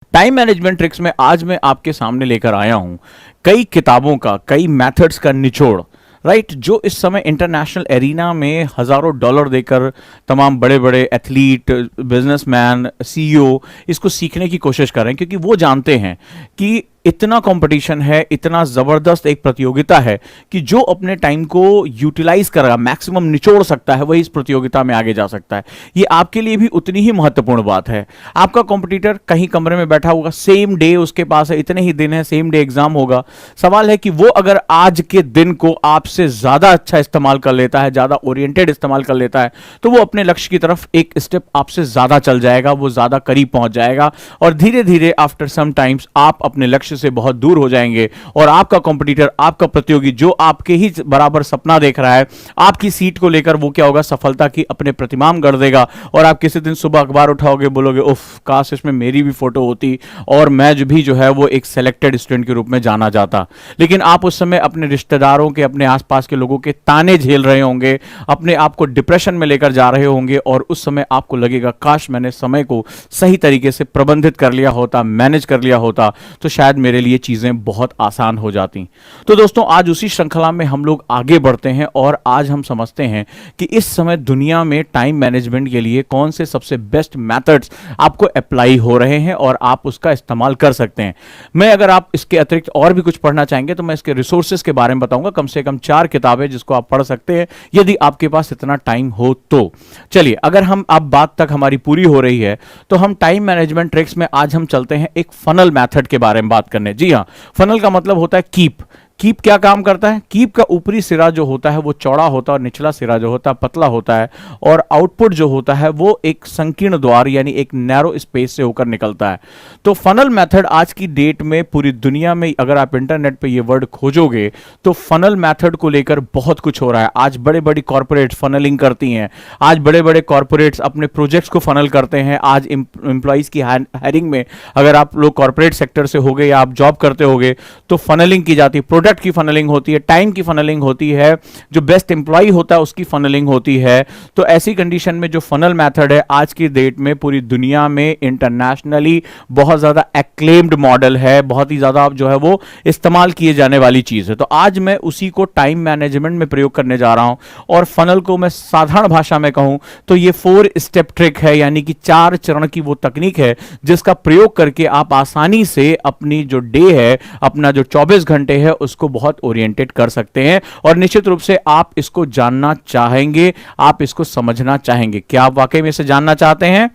Time management tricks में आज मैं आपके सामने लेकर आया हूं कई किताबों का, कई मेथड्स का निचोड़। राइट, जो इस समय इंटरनेशनल एरिना में हजारों डॉलर देकर तमाम बड़े बड़े एथलीट, बिजनेसमैन, सीईओ इसको सीखने की कोशिश कर रहे हैं, क्योंकि वो जानते हैं कि इतना कंपटीशन है, इतना जबरदस्त एक प्रतियोगिता है कि जो अपने टाइम को यूटिलाइज करेगा, मैक्सिमम निचोड़ सकता है, वही इस प्रतियोगिता में आगे जा सकता है। ये आपके लिए भी उतनी ही महत्वपूर्ण बात है। आपका कॉम्पिटिटर कहीं कमरे में बैठा होगा, सेम डे उसके पास है, इतने ही दिन है, सेम डे एग्जाम होगा। सवाल है कि वो अगर आज के दिन को आपसे ज्यादा अच्छा इस्तेमाल कर लेता है, ज्यादा ओरिएंटेड इस्तेमाल कर लेता है, तो वो अपने लक्ष्य की तरफ एक स्टेप आपसे ज्यादा चल जाएगा, वो ज्यादा करीब पहुंच जाएगा और धीरे धीरे आफ्टर सम टाइम्स आप अपने लक्ष्य से बहुत दूर हो जाएंगे और आपका कॉम्पिटिटर, आपका प्रतियोगी जो आपके ही बराबर सपना देख रहा है, आपकी सीट को लेकर वो क्या होगा, सफलता की अपने प्रतिमान गढ़ देगा। और आप किसी दिन सुबह अखबार उठाओगे, बोलोगे उफ, काश इसमें मेरी भी फोटो होती और मैं जो है वो एक सिलेक्टेड स्टूडेंट के रूप में जाना जाता। लेकिन आप उस समय अपने रिश्तेदारों के, अपने आसपास के लोगों के ताने झेल रहे होंगे, अपने आप को डिप्रेशन में लेकर जा रहे होंगे और उस समय आपको लगेगा काश मैंने समय को सही तरीके से प्रबंधित कर लिया होता, मैनेज कर लिया होता, तो शायद मेरे लिए चीजें बहुत आसान हो जाती। तो दोस्तों, आज उसी श्रृंखला में हम लोग आगे बढ़ते हैं और आज हम समझते हैं कि इस समय दुनिया में टाइम मैनेजमेंट के लिए कौन से सबसे बेस्ट मेथड्स आपको अप्लाई हो रहे हैं और आप उसका इस्तेमाल कर सकते हैं। मैं, अगर आप इसके अतिरिक्त और भी कुछ पढ़ना चाहेंगे तो मैं इसके रिसोर्सेज के बारे में बताऊंगा। कम से कम 4 किताबें जिसको आप पढ़ सकते हैं यदि आपके पास इतना टाइम हो तो। चलिए, अगर हम अब बात तक हमारी पूरी हो रही है तो हम टाइम मैनेजमेंट ट्रिक्स में आज हम चलते हैं एक फनल मेथड के बारे में बात करने। जी हाँ, फनल का मतलब होता है कीप। कीप क्या काम करता है? कीप का ऊपरी सिरा जो होता है वो चौड़ा होता है और निचला सिरा जो होता है पतला होता है, और आउटपुट जो होता है वो एक संकीर्ण द्वार यानी एक नैरो स्पेस से होकर निकलता है। तो फनल मेथड आज की डेट में पूरी दुनिया में, अगर आप इंटरनेट पे ये वर्ड खोजोगे तो फनल मेथड को लेकर बहुत कुछ हो रहा है। आज बड़े बड़ी कॉर्पोरेट्स फनलिंग करती हैं, आज बड़े बड़े कॉर्पोरेट्स अपने प्रोजेक्ट्स को फनल करते हैं। आज एम्प्लॉइज की हायरिंग में, अगर आप लोग कॉर्पोरेट सेक्टर से होगे या आप जॉब करते होगे, तो फनलिंग की जाती है, की फनलिंग होती है, टाइम की फनलिंग होती है, जो बेस्ट एम्प्लॉय होता है उसकी फनलिंग होती है। तो ऐसी कंडीशन में जो फनल मेथड है आज की डेट में पूरी दुनिया में इंटरनेशनली बहुत ज्यादा एक्लेम्ड मॉडल है, बहुत ही ज्यादा जो है वो इस्तेमाल किए जाने वाली चीज है। तो आज मैं उसी को टाइम मैनेजमेंट में प्रयोग करने जा रहा हूं और फनल को मैं साधारण भाषा में कहूं तो ये 4 स्टेप ट्रिक है, यानी कि 4 चरण की वो तकनीक है जिसका प्रयोग करके आप आसानी से अपनी जो डे है, अपना जो 24 घंटे है उसको बहुत ओरिएंटेड कर सकते हैं। और निश्चित रूप से आप इसको जानना चाहेंगे, आप इसको समझना चाहेंगे। क्या आप वाकई में इसे जानना चाहते हैं?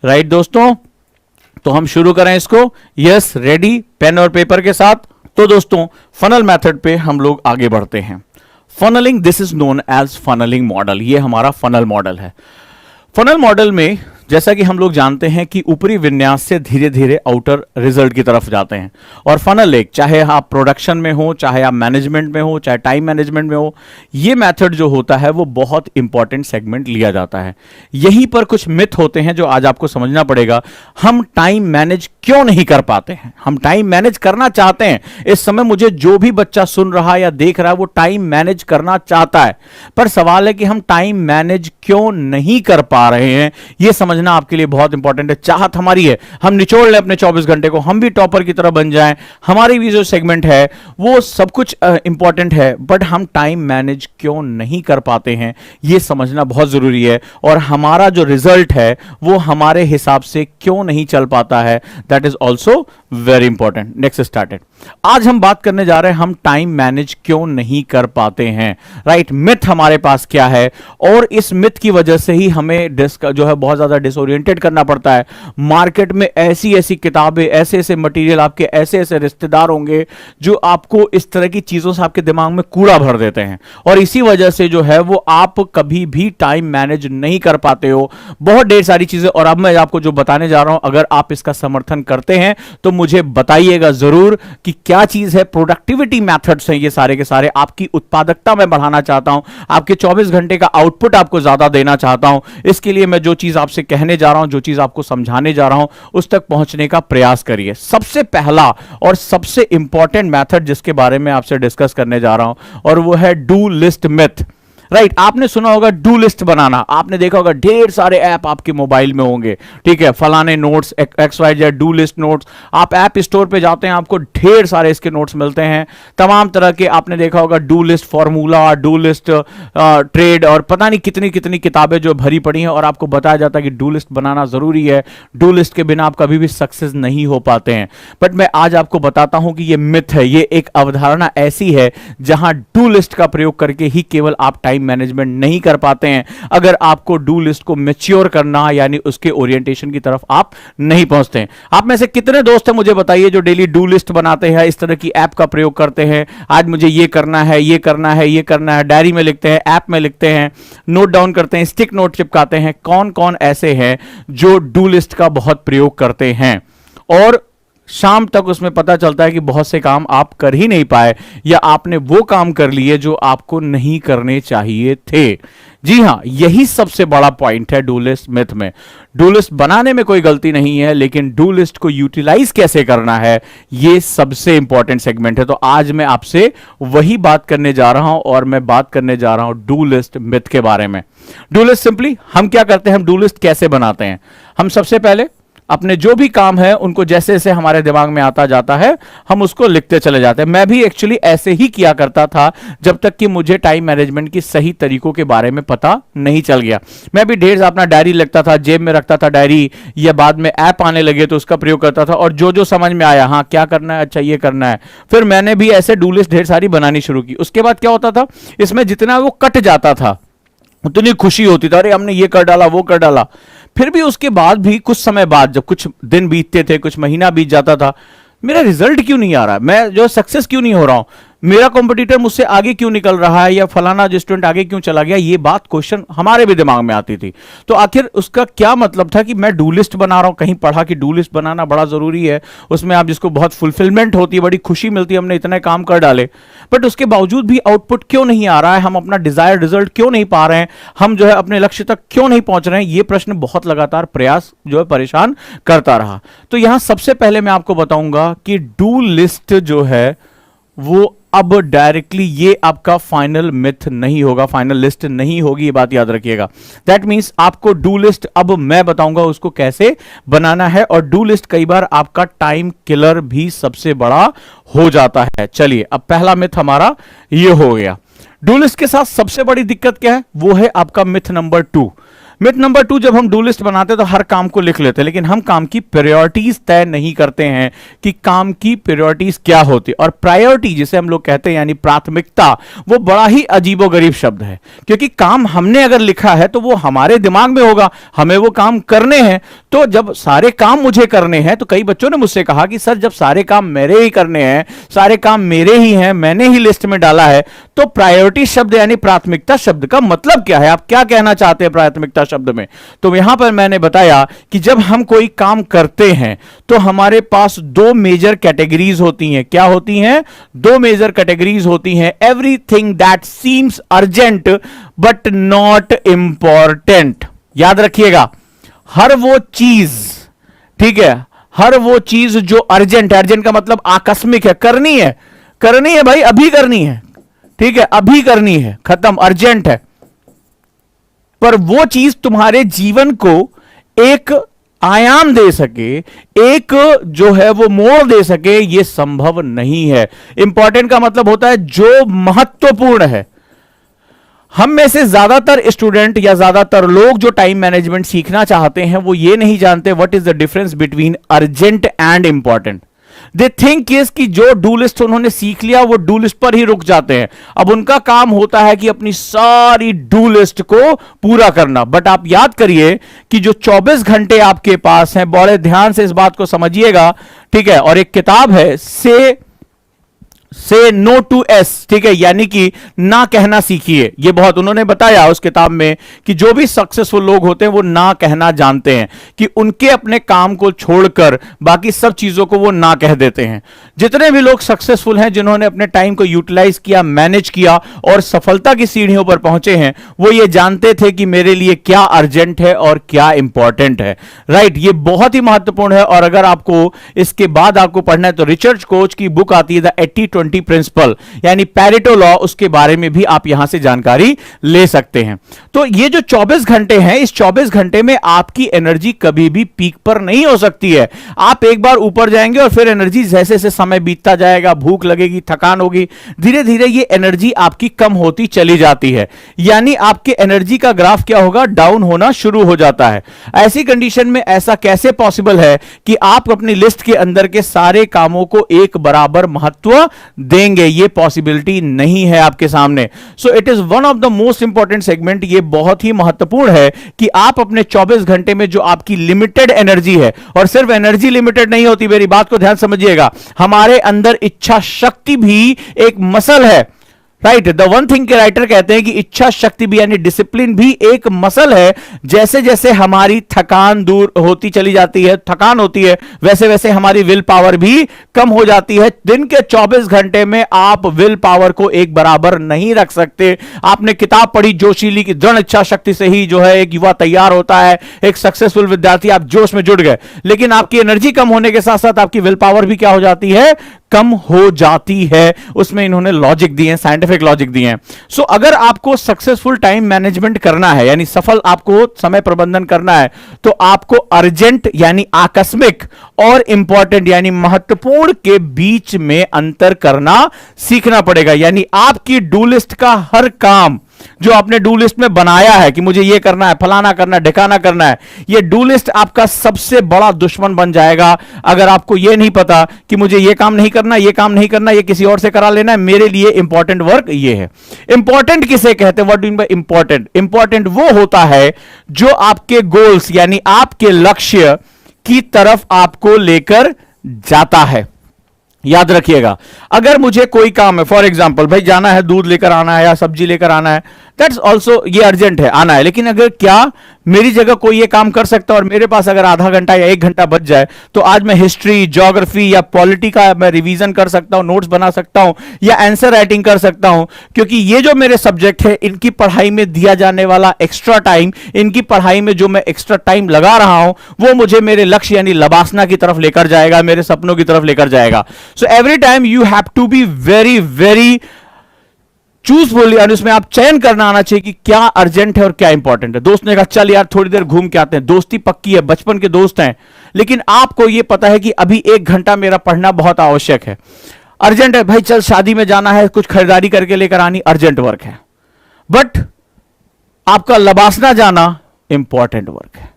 राइट दोस्तों, तो हम शुरू करें इसको। यस, रेडी, पेन और पेपर के साथ। तो दोस्तों, फनल मेथड पे हम लोग आगे बढ़ते हैं। Funnelling, this is known as funnelling model. ये हमारा फनल मॉडल है। फनल मॉडल में जैसा कि हम लोग जानते हैं कि ऊपरी विन्यास से धीरे धीरे आउटर रिजल्ट की तरफ जाते हैं। और फनल एक, चाहे आप प्रोडक्शन में हो, चाहे आप मैनेजमेंट में हो, चाहे टाइम मैनेजमेंट में हो, ये मेथड जो होता है वो बहुत इंपॉर्टेंट सेगमेंट लिया जाता है। यहीं पर कुछ मिथ होते हैं जो आज आपको समझना पड़ेगा। हम टाइम मैनेज क्यों नहीं कर पाते हैं? हम टाइम मैनेज करना चाहते हैं। इस समय मुझे जो भी बच्चा सुन रहा है या देख रहा है वो टाइम मैनेज करना चाहता है, पर सवाल है कि हम टाइम मैनेज क्यों नहीं कर पा रहे हैं। यह समझ आपके लिए बहुत इंपॉर्टेंट है। चाहत हमारी है हम निचोड़ लें अपने 24 घंटे को, हम भी टॉपर की तरह बन जाएं, हमारी भी जो सेगमेंट है वो सब कुछ इंपॉर्टेंट है, बट हम टाइम मैनेज क्यों नहीं कर पाते हैं यह समझना बहुत जरूरी है। और हमारा जो रिजल्ट है वो हमारे हिसाब से क्यों नहीं चल पाता है, that is also very important. Next started. आज हम बात करने जा रहे हैं हम टाइम मैनेज क्यों नहीं कर पाते हैं। राइट, मिथ हमारे पास क्या है और इस मिथ की वजह से ही हमें जो है बहुत ज्यादा डिसोरिएंटेड करना पड़ता है। मार्केट में ऐसी ऐसी किताबें, ऐसे ऐसे मटेरियल, आपके ऐसे ऐसे रिश्तेदार होंगे जो आपको इस तरह की चीजों से आपके दिमाग में कूड़ा भर देते हैं और इसी वजह से जो है वो आप कभी भी टाइम मैनेज नहीं कर पाते हो। बहुत ढेर सारी चीजें, और अब मैं आपको जो बताने जा रहा हूं, अगर आप इसका समर्थन करते हैं तो मुझे बताइएगा जरूर कि क्या चीज है। प्रोडक्टिविटी मेथड्स हैं ये सारे के सारे। आपकी उत्पादकता मैं बढ़ाना चाहता हूं, आपके 24 घंटे का आउटपुट आपको ज्यादा देना चाहता हूं। इसके लिए मैं जो चीज आपसे कहने जा रहा हूं, जो चीज आपको समझाने जा रहा हूं, उस तक पहुंचने का प्रयास करिए। सबसे पहला और सबसे इंपॉर्टेंट मेथड जिसके बारे में आपसे डिस्कस करने जा रहा हूं और वो है डू लिस्ट मेथ। राइट। आपने सुना होगा डू लिस्ट बनाना, आपने देखा होगा ढेर सारे ऐप आपके मोबाइल में होंगे, ठीक है, फलाने notes, x y z do list notes. आप ऐप स्टोर पे जाते हैं, आपको ढेर सारे इसके नोट्स मिलते हैं, तमाम तरह के। आपने देखा होगा do list formula, do list trade, और पता नहीं कितनी कितनी किताबें जो भरी पड़ी हैं, और आपको बताया जाता है कि डू लिस्ट बनाना जरूरी है, डू लिस्ट के बिना आप कभी भी सक्सेस नहीं हो पाते हैं। बट मैं आज आपको बताता हूं कि ये मिथ है, ये एक अवधारणा ऐसी है जहां डू लिस्ट का प्रयोग करके ही केवल आप टाइम मैनेजमेंट नहीं कर पाते हैं। अगर आपको डू लिस्ट को मैच्योर करना, यानी उसके ओरिएंटेशन की तरफ आप नहीं पहुंचते हैं। आप में से कितने दोस्त हैं मुझे बताइए जो डेली डू लिस्ट बनाते हैं, इस तरह की ऐप का प्रयोग करते हैं, आज मुझे ये करना है, ये करना है, ये करना है, डायरी में लिखते हैं, ऐप में लिखते हैं, नोट डाउन करते हैं, स्टिक नोट चिपकाते हैं। कौन कौन ऐसे हैं जो डू लिस्ट का बहुत प्रयोग करते हैं और शाम तक उसमें पता चलता है कि बहुत से काम आप कर ही नहीं पाए, या आपने वो काम कर लिए जो आपको नहीं करने चाहिए थे। जी हां, यही सबसे बड़ा पॉइंट है डू लिस्ट मिथ में। डू लिस्ट बनाने में कोई गलती नहीं है, लेकिन डू लिस्ट को यूटिलाइज कैसे करना है, ये सबसे इंपॉर्टेंट सेगमेंट है। तो आज मैं आपसे वही बात करने जा रहा हूं, और मैं बात करने जा रहा हूं डू लिस्ट मिथ के बारे में। डू लिस्ट सिंपली हम क्या करते हैं, हम डू लिस्ट कैसे बनाते हैं। हम सबसे पहले अपने जो भी काम है उनको जैसे जैसे हमारे दिमाग में आता जाता है हम उसको लिखते चले जाते हैं। मैं भी एक्चुअली ऐसे ही किया करता था जब तक कि मुझे टाइम मैनेजमेंट की सही तरीकों के बारे में पता नहीं चल गया। मैं भी ढेर अपना डायरी लिखता था, जेब में रखता था डायरी, या बाद में ऐप आने लगे तो उसका प्रयोग करता था, और जो जो समझ में आया, हाँ क्या करना है, अच्छा ये करना है, फिर मैंने भी ऐसे डू लिस्ट ढेर सारी बनानी शुरू की। उसके बाद क्या होता था, इसमें जितना वो कट जाता था उतनी खुशी होती थी, अरे हमने ये कर डाला, वो कर डाला। फिर भी उसके बाद भी कुछ समय बाद, जब कुछ दिन बीतते थे, कुछ महीना बीत जाता था, मेरा रिजल्ट क्यों नहीं आ रहा, मैं जो सक्सेस क्यों नहीं हो रहा हूं, मेरा कंपटीटर मुझसे आगे क्यों निकल रहा है, या फलाना जो स्टूडेंट आगे क्यों चला गया, ये बात क्वेश्चन हमारे भी दिमाग में आती थी। तो आखिर उसका क्या मतलब था कि मैं डू लिस्ट बना रहा हूं, कहीं पढ़ा कि डू लिस्ट बनाना बड़ा जरूरी है, उसमें आप जिसको बहुत फुलफिलमेंट होती है, बड़ी खुशी मिलती है, हमने इतने काम कर डाले, बट उसके बावजूद भी आउटपुट क्यों नहीं आ रहा है, हम अपना डिजायर्ड रिजल्ट क्यों नहीं पा रहे हैं, हम जो है अपने लक्ष्य तक क्यों नहीं पहुंच रहे हैं। ये प्रश्न बहुत लगातार प्रयास जो है परेशान करता रहा। तो यहां सबसे पहले मैं आपको बताऊंगा कि डू लिस्ट जो है वो अब डायरेक्टली ये आपका फाइनल मिथ नहीं होगा, फाइनल लिस्ट नहीं होगी, ये बात याद रखिएगा। दैट मींस आपको डू लिस्ट अब मैं बताऊंगा उसको कैसे बनाना है, और डू लिस्ट कई बार आपका टाइम किलर भी सबसे बड़ा हो जाता है। चलिए, अब पहला मिथ हमारा ये हो गया। डू लिस्ट के साथ सबसे बड़ी दिक्कत क्या है, वो है आपका मिथ नंबर 2। मिथ नंबर 2, जब हम डू लिस्ट बनाते हैं तो हर काम को लिख लेते हैं, लेकिन हम काम की प्रायोरिटीज तय नहीं करते हैं कि काम की प्रायोरिटीज क्या होती। और प्रायोरिटी जिसे हम लोग कहते हैं यानी प्राथमिकता, वो बड़ा ही अजीबोगरीब शब्द है, क्योंकि काम हमने अगर लिखा है तो वो हमारे दिमाग में होगा, हमें वो काम करने हैं। तो जब सारे काम मुझे करने हैं, तो कई बच्चों ने मुझसे कहा कि सर जब सारे काम मेरे ही करने हैं, सारे काम मेरे ही हैं, मैंने ही लिस्ट में डाला है, तो प्रायोरिटी शब्द यानी प्राथमिकता शब्द का मतलब क्या है, आप क्या कहना चाहते हैं प्राथमिकता शब्द में। तो यहां पर मैंने बताया कि जब हम कोई काम करते हैं तो हमारे पास 2 मेजर कैटेगरीज होती हैं। क्या होती हैं? 2 मेजर कैटेगरीज होती हैं। Everything that seems urgent but not important. याद रखिएगा, हर वो चीज, ठीक है, हर वो चीज जो अर्जेंट है, अर्जेंट का मतलब आकस्मिक है, करनी है, करनी है भाई, अभी करनी है, ठीक है, अभी करनी है, खत्म, अर्जेंट है, पर वो चीज तुम्हारे जीवन को एक आयाम दे सके, एक जो है वो मोड़ दे सके, ये संभव नहीं है। इंपॉर्टेंट का मतलब होता है जो महत्वपूर्ण है। हम में से ज्यादातर स्टूडेंट या ज्यादातर लोग जो टाइम मैनेजमेंट सीखना चाहते हैं वो ये नहीं जानते what is the difference between urgent and important. They think is कि जो डू लिस्ट उन्होंने सीख लिया वो डू लिस्ट पर ही रुक जाते हैं। अब उनका काम होता है कि अपनी सारी डू लिस्ट को पूरा करना। बट आप याद करिए कि जो 24 घंटे आपके पास हैं, बड़े ध्यान से इस बात को समझिएगा, ठीक है। और एक किताब है से नो टू एस, ठीक है, यानी कि ना कहना सीखिए। ये बहुत उन्होंने बताया उस किताब में कि जो भी सक्सेसफुल लोग होते हैं वो ना कहना जानते हैं, कि उनके अपने काम को छोड़कर बाकी सब चीजों को वो ना कह देते हैं। जितने भी लोग सक्सेसफुल हैं, जिन्होंने अपने टाइम को यूटिलाइज किया, मैनेज किया और सफलता की सीढ़ियों पर पहुंचे हैं, वो ये जानते थे कि मेरे लिए क्या अर्जेंट है और क्या इंपॉर्टेंट है। राइट, ये बहुत ही महत्वपूर्ण है। और अगर आपको इसके बाद आपको पढ़ना है तो रिचर्ड कोच की बुक आती है द 80-20 80-20 प्रिंसिपल यानी पैरेटो लॉ, उसके बारे में भी आप यहां से जानकारी ले सकते हैं। तो ये जो 24 घंटे हैं, इस 24 घंटे में आपकी एनर्जी कभी भी पीक पर नहीं हो सकती है। आप एक बार ऊपर जाएंगे और फिर एनर्जी जैसे जैसे समय बीतता जाएगा, भूख लगेगी, थकान होगी, धीरे धीरे ये एनर्जी आपकी कम होती चली जाती है। यानी आपके एनर्जी का ग्राफ क्या होगा, डाउन होना शुरू हो जाता है। ऐसी कंडीशन में ऐसा कैसे पॉसिबल है कि आप अपनी लिस्ट के अंदर के सारे कामों को एक बराबर महत्व देंगे? ये पॉसिबिलिटी नहीं है आपके सामने। So it is one of the most important segment. ये बहुत ही महत्वपूर्ण है कि आप अपने 24 घंटे में जो आपकी लिमिटेड एनर्जी है, और सिर्फ एनर्जी लिमिटेड नहीं होती, मेरी बात को ध्यान समझिएगा, हमारे अंदर इच्छा शक्ति भी एक मसल है। राइट, द वन थिंग के राइटर कहते हैं कि इच्छा शक्ति भी यानी डिसिप्लिन भी एक मसल है। जैसे जैसे हमारी थकान दूर होती चली जाती है, थकान होती है, वैसे वैसे हमारी विल पावर भी कम हो जाती है। दिन के 24 घंटे में आप विल पावर को एक बराबर नहीं रख सकते। आपने किताब पढ़ी जोशीली की, दृढ़ इच्छा शक्ति से ही जो है एक युवा तैयार होता है, एक सक्सेसफुल विद्यार्थी, आप जोश में जुड़ गए, लेकिन आपकी एनर्जी कम होने के साथ साथ आपकी विल पावर भी क्या हो जाती है, कम हो जाती है। उसमें इन्होंने लॉजिक दिए हैं, साइंटिफिक लॉजिक दिए हैं। सो अगर आपको सक्सेसफुल टाइम मैनेजमेंट करना है, यानी सफल आपको समय प्रबंधन करना है, तो आपको अर्जेंट यानी आकस्मिक और इंपॉर्टेंट यानी महत्वपूर्ण के बीच में अंतर करना सीखना पड़ेगा। यानी आपकी डू लिस्ट का हर काम जो आपने डू लिस्ट में बनाया है कि मुझे ये करना है, फलाना करना है, ढिकाना करना है, ये डू लिस्ट आपका सबसे बड़ा दुश्मन बन जाएगा अगर आपको ये नहीं पता कि मुझे ये काम नहीं करना, ये काम नहीं करना, ये किसी और से करा लेना है, मेरे लिए इंपॉर्टेंट वर्क ये है। इंपॉर्टेंट किसे कहते हैं? What do you mean by important? Important वो होता है जो आपके गोल्स यानी आपके लक्ष्य की तरफ आपको लेकर जाता है। याद रखिएगा, अगर मुझे कोई काम है, फॉर एग्जाम्पल भाई जाना है, दूध लेकर आना है या सब्जी लेकर आना है, दैट्स ऑल्सो, ये अर्जेंट है, आना है, लेकिन अगर क्या मेरी जगह कोई ये काम कर सकता है और मेरे पास अगर आधा घंटा या 1 घंटा बच जाए, तो आज मैं हिस्ट्री, ज्योग्राफी या पॉलिटी का मैं रिवीजन कर सकता हूं, नोट्स बना सकता हूं या आंसर राइटिंग कर सकता हूं, क्योंकि ये जो मेरे सब्जेक्ट है, इनकी पढ़ाई में दिया जाने वाला एक्स्ट्रा टाइम, इनकी पढ़ाई में जो मैं एक्स्ट्रा टाइम लगा रहा हूं, वो मुझे मेरे लक्ष्य यानी लबासना की तरफ लेकर जाएगा, मेरे सपनों की तरफ लेकर जाएगा। So every time you have to be very very choosyful, यानी उसमें आप चयन करना आना चाहिए कि क्या अर्जेंट है और क्या इंपॉर्टेंट है। दोस्त ने कहा चल यार थोड़ी देर घूम के आते हैं, दोस्ती पक्की है, बचपन के दोस्त हैं, लेकिन आपको यह पता है कि अभी 1 घंटा मेरा पढ़ना बहुत आवश्यक है। अर्जेंट है भाई, चल शादी में जाना है, कुछ खरीदारी करके लेकर आनी, अर्जेंट वर्क है। बट आपका लबासना जाना इंपॉर्टेंट वर्क है,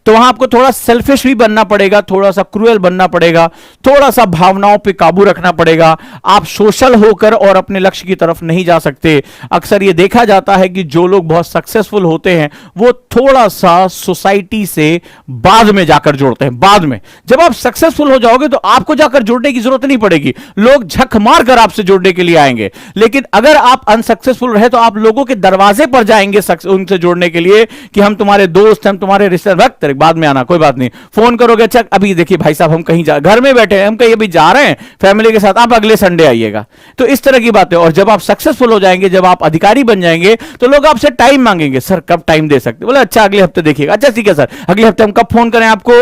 तो वहां आपको थोड़ा सेल्फिश भी बनना पड़ेगा, थोड़ा सा क्रूएल बनना पड़ेगा, थोड़ा सा भावनाओं पे काबू रखना पड़ेगा। आप सोशल होकर और अपने लक्ष्य की तरफ नहीं जा सकते। अक्सर ये देखा जाता है कि जो लोग बहुत सक्सेसफुल होते हैं वो थोड़ा सा सोसाइटी से बाद में जाकर जुड़ते हैं। बाद में जब आप सक्सेसफुल हो जाओगे तो आपको जाकर जुड़ने की जरूरत नहीं पड़ेगी, लोग झक मार कर आपसे जुड़ने के लिए आएंगे। लेकिन अगर आप अनसक्सेसफुल रहे तो आप लोगों के दरवाजे पर जाएंगे उनसे जुड़ने के लिए कि हम तुम्हारे दोस्त, हम तुम्हारे रिश्तेदार, बाद में आना, कोई बात नहीं, फोन करोगे, अच्छा अभी देखिए भाई साहब हम कहीं घर में बैठे हैं, हम कहीं अभी जा रहे हैं फैमिली के साथ, आप अगले संडे आइएगा। तो इस तरह की बातें। और जब आप सक्सेसफुल हो जाएंगे, जब आप अधिकारी बन जाएंगे, तो लोग आपसे टाइम मांगेंगे, सर कब टाइम दे सकते? बोले अच्छा अगले हफ्ते देखिएगा। अच्छा ठीक है सर, अगले हफ्ते हम कब फोन करें आपको?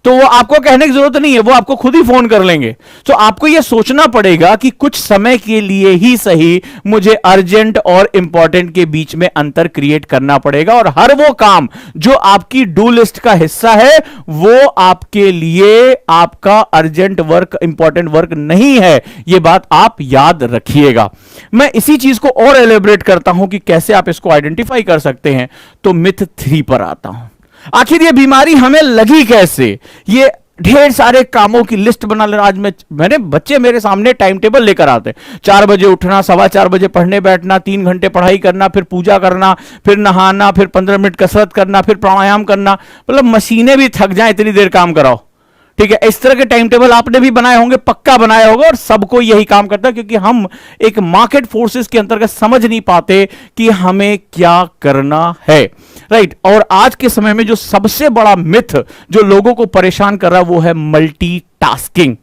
तो वो आपको कहने की जरूरत नहीं है, वो आपको खुद ही फोन कर लेंगे। तो आपको यह सोचना पड़ेगा कि कुछ समय के लिए ही सही मुझे अर्जेंट और इंपॉर्टेंट के बीच में अंतर क्रिएट करना पड़ेगा, और हर वो काम जो आपकी डू लिस्ट का हिस्सा है वो आपके लिए आपका अर्जेंट वर्क, इंपॉर्टेंट वर्क नहीं है। यह बात आप याद रखिएगा। मैं इसी चीज को और एलेबरेट करता हूं कि कैसे आप इसको आइडेंटिफाई कर सकते हैं। तो मिथ 3 पर आता हूं। आखिर ये बीमारी हमें लगी कैसे? ये ढेर सारे कामों की लिस्ट बना लेना। आज मैंने बच्चे मेरे सामने टाइम टेबल लेकर आते, 4 बजे उठना, 4:15 बजे पढ़ने बैठना, 3 घंटे पढ़ाई करना, फिर पूजा करना, फिर नहाना, फिर 15 मिनट कसरत करना, फिर प्राणायाम करना। मतलब मशीनें भी थक जाएं इतनी देर काम कराओ। ठीक है, इस तरह के टाइम टेबल आपने भी बनाए होंगे, पक्का बनाया होगा, और सबको यही काम करता है, क्योंकि हम एक मार्केट फोर्सेस के अंतर्गत समझ नहीं पाते कि हमें क्या करना है। राइट, और आज के समय में जो सबसे बड़ा मिथ जो लोगों को परेशान कर रहा है वो है मल्टीटास्किंग।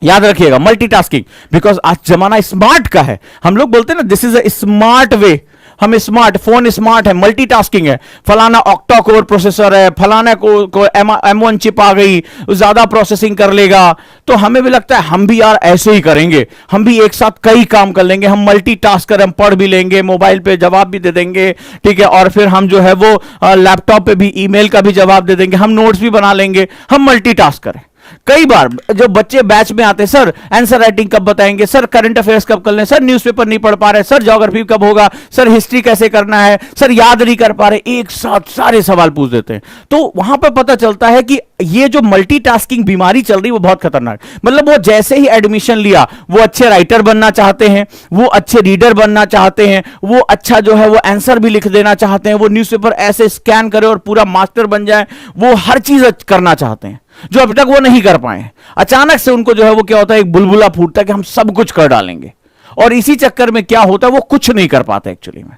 याद रखिएगा, मल्टीटास्किंग, बिकॉज आज जमाना स्मार्ट का है। हम लोग बोलते हैं ना, this is a smart way. हम स्मार्ट, फोन स्मार्ट है, मल्टीटास्किंग है, फलाना ऑक्टा कोर प्रोसेसर है, फलाना को M1 चिप आ गई, ज्यादा प्रोसेसिंग कर लेगा। तो हमें भी लगता है हम भी यार ऐसे ही करेंगे, हम भी एक साथ कई काम कर लेंगे, हम मल्टीटास्कर, हम पढ़ भी लेंगे, मोबाइल पे जवाब भी दे देंगे, ठीक है, और फिर हम जो है वो लैपटॉप पे भी ईमेल का भी जवाब दे देंगे, हम नोट्स भी बना लेंगे, हम मल्टीटास्कर हैं। कई बार जो बच्चे बैच में आते हैं, सर आंसर राइटिंग कब बताएंगे, सर करंट अफेयर्स कब कर लें, सर न्यूज़पेपर नहीं पढ़ पा रहे, सर ज्योग्राफी कब होगा, सर हिस्ट्री कैसे करना है, सर याद नहीं कर पा रहे, एक साथ सारे सवाल पूछ देते हैं। तो वहां पर पता चलता है कि ये जो मल्टीटास्किंग बीमारी चल रही है वो बहुत खतरनाक, मतलब वो जैसे ही एडमिशन लिया वो अच्छे राइटर बनना चाहते हैं, वो अच्छे रीडर बनना चाहते हैं, वो अच्छा जो है वो आंसर भी लिख देना चाहते हैं, वो न्यूज़पेपर ऐसे स्कैन करे और पूरा मास्टर बन जाए, वो हर चीज करना चाहते हैं जो अब तक वो नहीं कर पाए। अचानक से उनको जो है वो क्या होता है, एक बुलबुला फूटता है कि हम सब कुछ कर डालेंगे, और इसी चक्कर में क्या होता है वो कुछ नहीं कर पाते एक्चुअली में।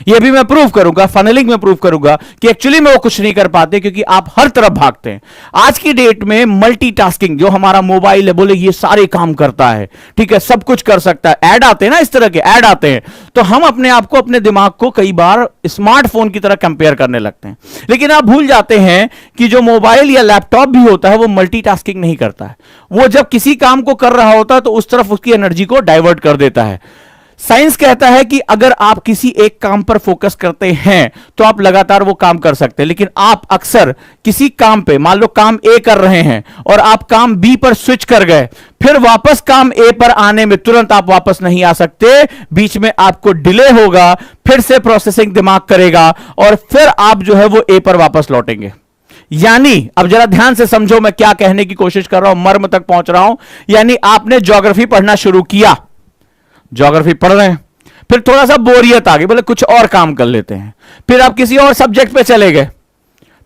ये भी मैं प्रूव करूंगा, फनलिंग में प्रूव करूंगा कि एक्चुअली में वो कुछ नहीं कर पाते, क्योंकि आप हर तरफ भागते हैं। आज की डेट में मल्टीटास्किंग, जो हमारा मोबाइल है बोले ये सारे काम करता है, ठीक है, सब कुछ कर सकता है, ऐड आते हैं ना, इस तरह के ऐड आते हैं, तो हम अपने आप को, अपने दिमाग को कई बार स्मार्टफोन की तरह कंपेयर करने लगते हैं। लेकिन आप भूल जाते हैं कि जो मोबाइल या लैपटॉप भी होता है वो मल्टीटास्किंग नहीं करता है। वो जब किसी काम को कर रहा होता है तो उस तरफ उसकी एनर्जी को डाइवर्ट कर देता है। साइंस कहता है कि अगर आप किसी एक काम पर फोकस करते हैं तो आप लगातार वो काम कर सकते हैं, लेकिन आप अक्सर किसी काम पे, मान लो काम ए कर रहे हैं और आप काम बी पर स्विच कर गए, फिर वापस काम ए पर आने में तुरंत आप वापस नहीं आ सकते, बीच में आपको डिले होगा, फिर से प्रोसेसिंग दिमाग करेगा और फिर आप जो है वो ए पर वापस लौटेंगे। यानी अब जरा ध्यान से समझो मैं क्या कहने की कोशिश कर रहा हूं, मर्म तक पहुंच रहा हूं। यानी आपने ज्योग्राफी पढ़ना शुरू किया, ज्योग्राफी पढ़ रहे हैं, फिर थोड़ा सा बोरियत आ गई, बोले कुछ और काम कर लेते हैं, फिर आप किसी और सब्जेक्ट पे चले गए,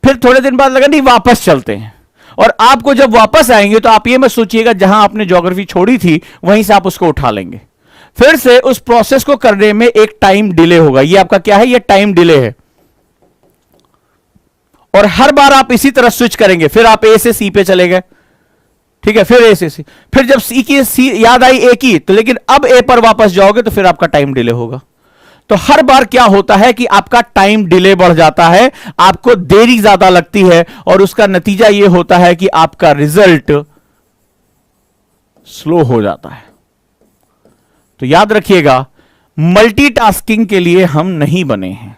फिर थोड़े दिन बाद लगा नहीं वापस चलते हैं, और आपको जब वापस आएंगे तो आप ये मत सोचिएगा जहां आपने ज्योग्राफी छोड़ी थी वहीं से आप उसको उठा लेंगे। फिर से उस प्रोसेस को करने में एक टाइम डिले होगा। ये आपका क्या है, ये टाइम डिले है, और हर बार आप इसी तरह स्विच करेंगे, फिर आप ए से सी पे चले गए, ठीक है, फिर ए से सी, फिर जब सी याद आई ए की, तो लेकिन अब ए पर वापस जाओगे तो फिर आपका टाइम डिले होगा। तो हर बार क्या होता है कि आपका टाइम डिले बढ़ जाता है, आपको देरी ज्यादा लगती है, और उसका नतीजा यह होता है कि आपका रिजल्ट स्लो हो जाता है। तो याद रखिएगा, मल्टीटास्किंग के लिए हम नहीं बने हैं,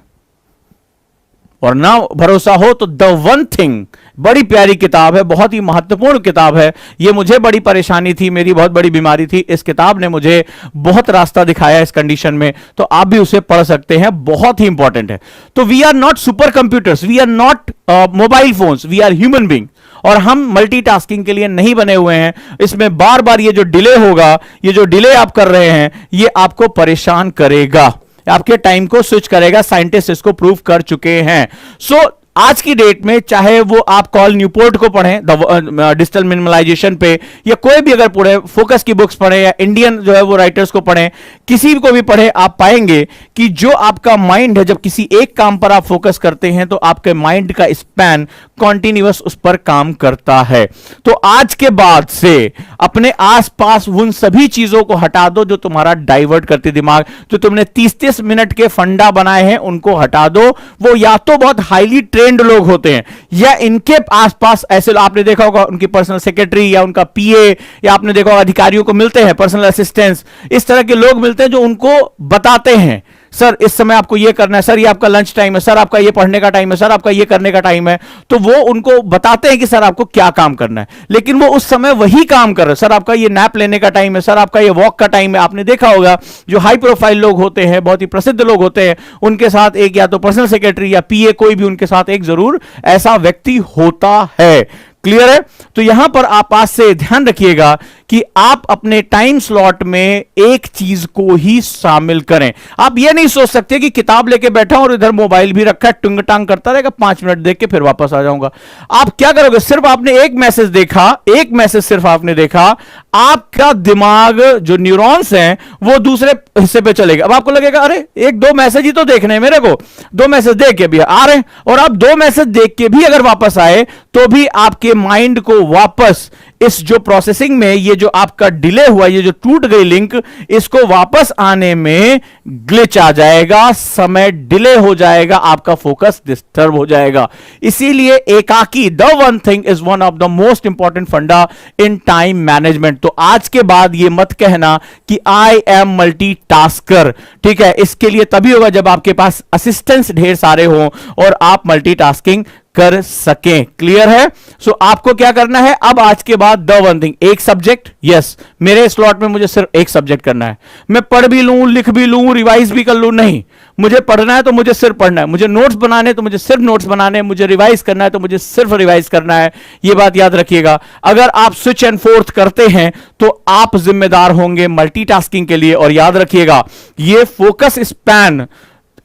और ना भरोसा हो तो द वन थिंग, बड़ी प्यारी किताब है, बहुत ही महत्वपूर्ण किताब है। ये मुझे बड़ी परेशानी थी, मेरी बहुत बड़ी बीमारी थी, इस किताब ने मुझे बहुत रास्ता दिखाया इस कंडीशन में, तो आप भी उसे पढ़ सकते हैं, बहुत ही इंपॉर्टेंट है। तो we are not super computers, we are not mobile phones, we are human being, और हम मल्टीटास्किंग के लिए नहीं बने हुए हैं। इसमें बार बार ये जो डिले होगा, ये जो डिले आप कर रहे हैं, ये आपको परेशान करेगा, आपके टाइम को स्विच करेगा। साइंटिस्ट इसको प्रूव कर चुके हैं। सो आज की डेट में चाहे वो आप कॉल न्यूपोर्ट को पढ़ें डिजिटल मिनिमलाइजेशन पे, या कोई भी अगर पढ़े, फोकस की बुक्स पढ़ें, या इंडियन जो है वो राइटर्स को पढ़ें, किसी को भी पढ़ें, आप पाएंगे कि जो आपका माइंड है, जब किसी एक काम पर आप फोकस करते हैं तो आपके माइंड का स्पैन कॉन्टिन्यूअस उस पर काम करता है। तो आज के बाद से अपने आसपास उन सभी चीजों को हटा दो जो तुम्हारा डाइवर्ट करती दिमाग, जो तुमने 30-30 मिनट के फंडा बनाए हैं उनको हटा दो। वो या तो बहुत हाईली ट्रेंड लोग होते हैं, या इनके आसपास ऐसे आपने देखा होगा उनकी पर्सनल सेक्रेटरी या उनका पीए, या आपने देखा होगा अधिकारियों को मिलते हैं पर्सनल असिस्टेंट्स, इस तरह के लोग मिलते हैं जो उनको बताते हैं, सर इस समय आपको ये करना है, सर ये आपका लंच टाइम है, सर आपका ये पढ़ने का टाइम है, सर आपका ये करने का टाइम है। तो वो उनको बताते हैं कि सर आपको क्या काम करना है, लेकिन वो उस समय वही काम कर रहे हैं। सर आपका ये नैप लेने का टाइम है, सर आपका ये वॉक का टाइम है। आपने देखा होगा जो हाई प्रोफाइल लोग होते हैं, बहुत ही प्रसिद्ध लोग होते हैं, उनके साथ एक या तो पर्सनल सेक्रेटरी या पीए, कोई भी उनके साथ एक जरूर ऐसा व्यक्ति होता है। क्लियर है? तो यहां पर आप आज से ध्यान रखिएगा कि आप अपने टाइम स्लॉट में एक चीज को ही शामिल करें। आप ये नहीं सोच सकते कि किताब लेके बैठा और इधर मोबाइल भी रखा है, टुंग टांग करता रहेगा, 5 मिनट देख के फिर वापस आ जाऊंगा। आप क्या करोगे? सिर्फ आपने एक मैसेज देखा, एक मैसेज सिर्फ आपने देखा, आपका दिमाग जो न्यूरॉन्स हैं वो दूसरे हिस्से पे चलेगा। अब आपको लगेगा अरे 1-2 मैसेज ही तो देखने हैं मेरे को, 2 मैसेज देख के भी आ रहे हैं, और आप 2 मैसेज देख के भी अगर वापस आए तो भी आपके माइंड को वापस इस जो प्रोसेसिंग में ये जो आपका डिले हुआ, ये जो टूट गई लिंक, इसको वापस आने में ग्लिच आ जाएगा, समय डिले हो जाएगा, आपका फोकस डिस्टर्ब हो जाएगा। इसीलिए एकाकी, the one thing is one of the most important फंडा इन टाइम मैनेजमेंट। तो आज के बाद ये मत कहना कि आई एम मल्टीटास्कर, ठीक है? इसके लिए तभी होगा जब आपके पास असिस्टेंट्स ढेर सारे हों और आप मल्टीटास्किंग कर सकें। क्लियर है? सो आपको क्या करना है अब आज के बाद, द वन थिंग, एक सब्जेक्ट, यस मेरे स्लॉट में मुझे सिर्फ एक सब्जेक्ट करना है। मैं पढ़ भी लूं, लिख भी लूं, रिवाइज भी कर लूं, नहीं, मुझे पढ़ना है तो मुझे सिर्फ पढ़ना है, मुझे नोट्स बनाने तो मुझे सिर्फ नोट्स बनाने हैं, मुझे रिवाइज करना है तो मुझे सिर्फ रिवाइज करना है। यह बात याद रखिएगा। अगर आप स्विच एंड फोर्थ करते हैं तो आप जिम्मेदार होंगे मल्टीटास्किंग के लिए। और याद रखिएगा, यह फोकस स्पैन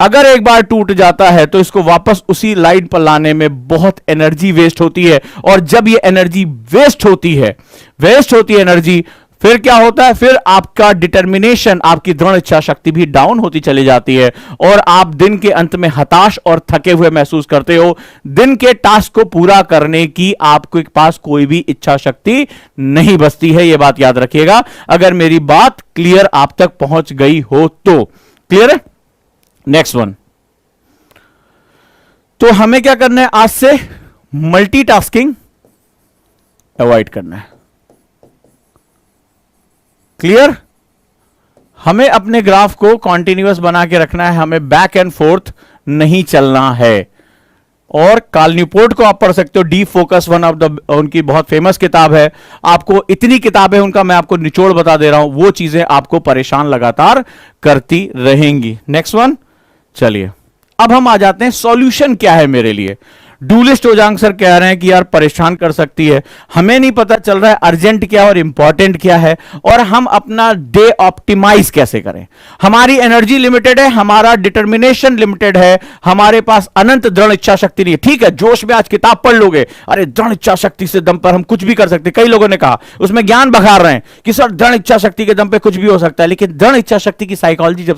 अगर एक बार टूट जाता है तो इसको वापस उसी लाइन पर लाने में बहुत एनर्जी वेस्ट होती है। और जब ये एनर्जी वेस्ट होती है एनर्जी, फिर क्या होता है? फिर आपका डिटर्मिनेशन, आपकी दृढ़ इच्छा शक्ति भी डाउन होती चली जाती है और आप दिन के अंत में हताश और थके हुए महसूस करते हो। दिन के टास्क को पूरा करने की आपके पास कोई भी इच्छा शक्ति नहीं बचती है। यह बात याद रखिएगा, अगर मेरी बात क्लियर आप तक पहुंच गई हो तो। क्लियर है? नेक्स्ट वन, तो हमें क्या करना है आज से? मल्टीटास्किंग अवॉइड करना है। क्लियर? हमें अपने ग्राफ को कॉन्टिन्यूअस बना के रखना है, हमें बैक एंड फोर्थ नहीं चलना है। और कार्ल न्यूपोर्ट को आप पढ़ सकते हो, deep focus, one of the उनकी बहुत फेमस किताब है। आपको इतनी किताबें उनका मैं आपको निचोड़ बता दे रहा हूं, वो चीजें आपको परेशान लगातार करती रहेंगी। नेक्स्ट वन, चलिए अब हम आ जाते हैं सॉल्यूशन क्या है मेरे लिए। डू लिस्ट हो जाएंगे सर, कह रहे हैं कि यार परेशान कर सकती है, हमें नहीं पता चल रहा है अर्जेंट क्या और इंपॉर्टेंट क्या है, और हम अपना डे ऑप्टिमाइज कैसे करें। हमारी एनर्जी लिमिटेड है, हमारा डिटर्मिनेशन लिमिटेड है, हमारे पास अनंत दृढ़ इच्छा शक्ति नहीं है। ठीक है, जोश में आज किताब पढ़ लोगे, अरे दृढ़ इच्छा शक्ति से दम पर हम कुछ भी कर सकते हैं, कई लोगों ने कहा, उसमें ज्ञान बघार रहे हैं कि सर दृढ़ इच्छा शक्ति के दम पे कुछ भी हो सकता है। लेकिन दृढ़ इच्छा शक्ति की साइकोलॉजी जब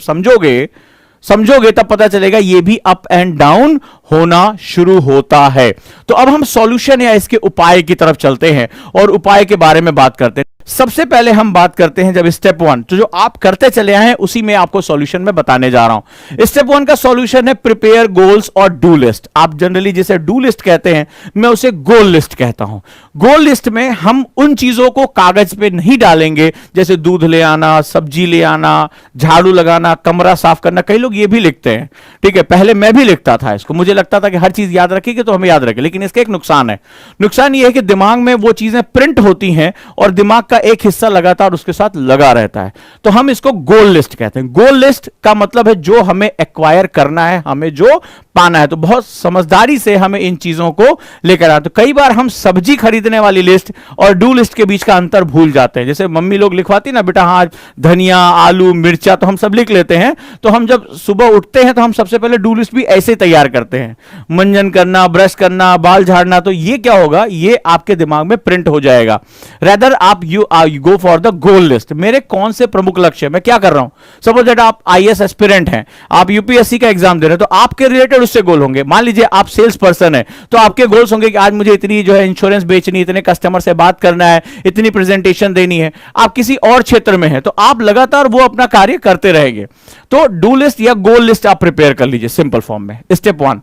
समझोगे तब पता चलेगा ये भी अप एंड डाउन होना शुरू होता है। तो अब हम सॉल्यूशन या इसके उपाय की तरफ चलते हैं और उपाय के बारे में बात करते हैं। सबसे पहले हम बात करते हैं जब स्टेप वन, तो जो आप करते चले आए हैं उसी में आपको सॉल्यूशन में बताने जा रहा हूं। स्टेप वन का सॉल्यूशन है प्रिपेयर गोल्स और डू लिस्ट। आप जनरली जिसे डू लिस्ट कहते हैं, मैं उसे गोल लिस्ट कहता हूं। गोल लिस्ट में हम उन चीजों को कागज पे नहीं डालेंगे, जैसे दूध ले आना, सब्जी ले आना, झाड़ू लगाना, कमरा साफ करना। कई लोग ये भी लिखते हैं, ठीक है, पहले मैं भी लिखता था इसको, मुझे लगता था कि हर चीज याद रखेगी तो हमें याद रखे, लेकिन इसका एक नुकसान है। नुकसान यह है कि दिमाग में वो चीजें प्रिंट होती हैं और दिमाग का एक हिस्सा लगातार उसके साथ लगा रहता है। तो हम इसको गोल लिस्ट कहते हैं। गोल लिस्ट का मतलब है जो हमें एक्वायर करना है, हमें जो पाना है। तो बहुत समझदारी से हमें इन चीजों को लेकर आना। तो कई बार हम सब्जी खरीदने वाली लिस्ट और डू लिस्ट के बीच का अंतर भूल जाते हैं। जैसे मम्मी लोग लिखवाती ना, बेटा हाँ धनिया, आलू, मिर्चा, तो हम सब लिख लेते हैं। तो हम जब सुबह उठते हैं तो हम सबसे पहले डू लिस्ट भी ऐसे तैयार करते हैं, मंजन करना, ब्रश करना, बाल झाड़ना। तो ये क्या होगा, ये आपके दिमाग में प्रिंट हो जाएगा। रेदर आप you go for the goal list. मेरे कौन से प्रमुख लक्ष्य, मैं क्या कर रहा हूं। सपोज दैट आप आईएएस एस्पिरेंट हैं, आप यूपीएससी का एग्जाम दे रहे हैं, तो आपके रिलेटेड उससे गोल होंगे। मान लीजिए आप सेल्स पर्सन है, तो आपके गोल्स होंगे कि आज मुझे इतनी जो है इंश्योरेंस बेचनी, इतने कस्टमर से बात करना है, इतनी प्रेजेंटेशन देनी है। आप किसी और क्षेत्र में है तो आप लगातार वो अपना कार्य करते रहेंगे। तो डू लिस्ट या गोल लिस्ट आप प्रिपेयर कर लीजिए सिंपल फॉर्म में, स्टेप वन।